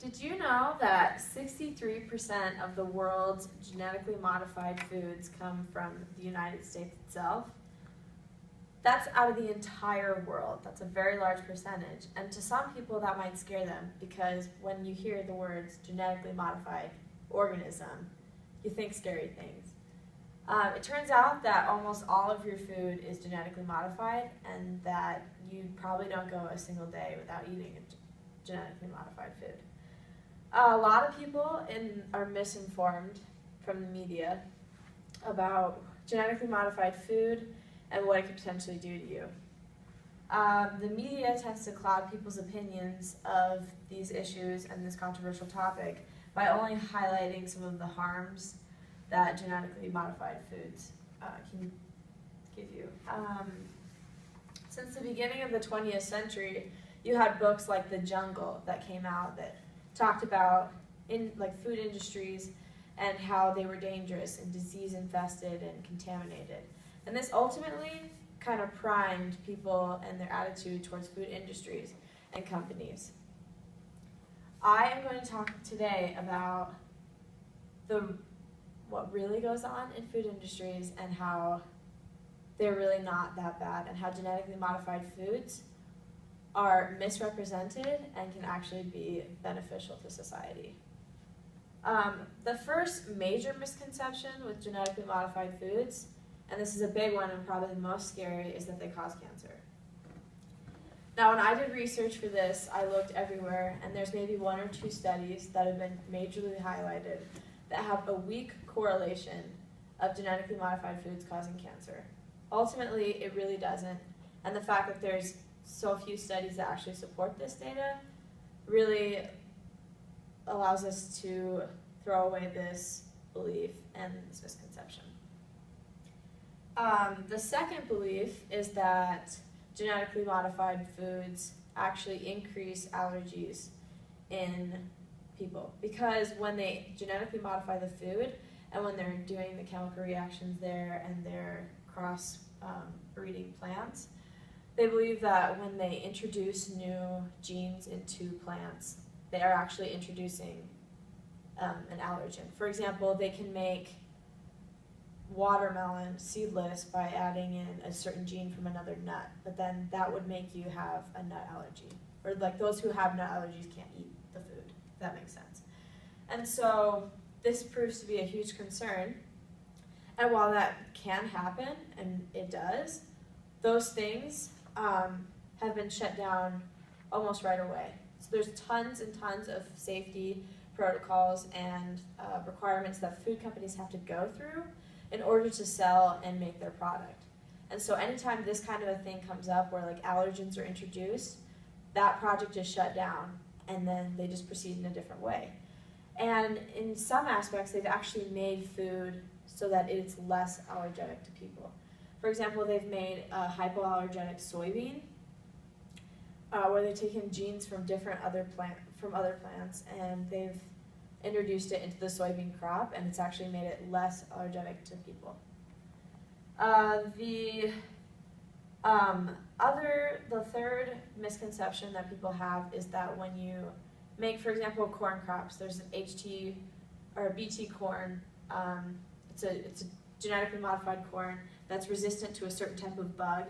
Did you know that 63% of the world's genetically modified foods come from the United States itself? That's out of the entire world. That's a very large percentage. And to some people that might scare them because when you hear the words genetically modified organism, you think scary things. It turns out that almost all of your food is genetically modified and that you probably don't go a single day without eating a genetically modified food. A lot of people are misinformed from the media about genetically modified food and what it could potentially do to you. The media tends to cloud people's opinions of these issues and this controversial topic by only highlighting some of the harms that genetically modified foods can give you. Since the beginning of the 20th century, you had books like The Jungle that came out that talked about food industries and how they were dangerous and disease infested and contaminated. And this ultimately kind of primed people and their attitude towards food industries and companies. I am going to talk today about what really goes on in food industries and how they're really not that bad and how genetically modified foods are misrepresented and can actually be beneficial to society. The first major misconception with genetically modified foods, and this is a big one and probably the most scary, is that they cause cancer. Now, when I did research for this, I looked everywhere, and there's maybe 1 or 2 studies that have been majorly highlighted that have a weak correlation of genetically modified foods causing cancer. Ultimately, it really doesn't, and the fact that there's so few studies that actually support this data really allows us to throw away this belief and this misconception. The second belief is that genetically modified foods actually increase allergies in people because when they genetically modify the food and when they're doing the chemical reactions there and they're cross breeding plants, they believe that when they introduce new genes into plants, they are actually introducing an allergen. For example, they can make watermelon seedless by adding in a certain gene from another nut, but then that would make you have a nut allergy. Or like those who have nut allergies can't eat the food, if that makes sense. And so this proves to be a huge concern. And while that can happen, and it does, those things have been shut down almost right away. So there's tons and tons of safety protocols and requirements that food companies have to go through in order to sell and make their product. And so anytime this kind of a thing comes up where like allergens are introduced, that project is shut down and then they just proceed in a different way. And in some aspects, they've actually made food so that it's less allergenic to people. For example, they've made a hypoallergenic soybean, where they've taken genes from other plants, and they've introduced it into the soybean crop, and it's actually made it less allergenic to people. The third misconception that people have is that when you make, for example, corn crops, there's an HT or a BT corn. It's a genetically modified corn that's resistant to a certain type of bug.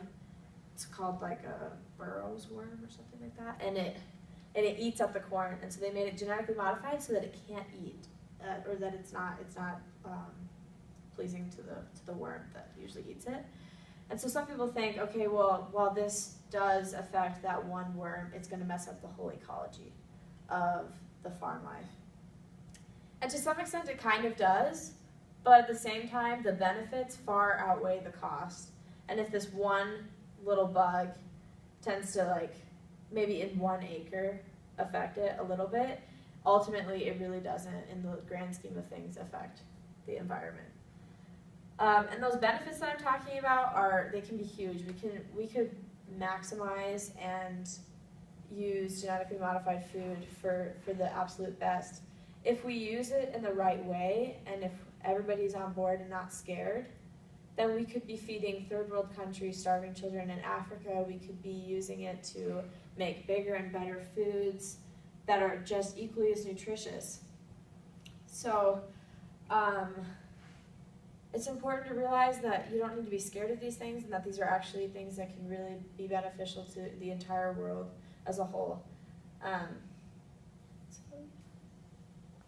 It's called like a Burrow's worm or something like that, and it eats up the corn. And so they made it genetically modified so that it can't eat, or that it's not pleasing to the worm that usually eats it. And so some people think, okay, well, while this does affect that one worm, it's going to mess up the whole ecology of the farm life. And to some extent, it kind of does. But at the same time, the benefits far outweigh the cost. And if this one little bug tends to, like, maybe in 1 acre affect it a little bit, ultimately it really doesn't, in the grand scheme of things, affect the environment. And those benefits that I'm talking about they can be huge. We could maximize and use genetically modified food for the absolute best. If we use it in the right way, and if everybody's on board and not scared, then we could be feeding third world countries, starving children in Africa. We could be using it to make bigger and better foods that are just equally as nutritious. So it's important to realize that you don't need to be scared of these things, and that these are actually things that can really be beneficial to the entire world as a whole.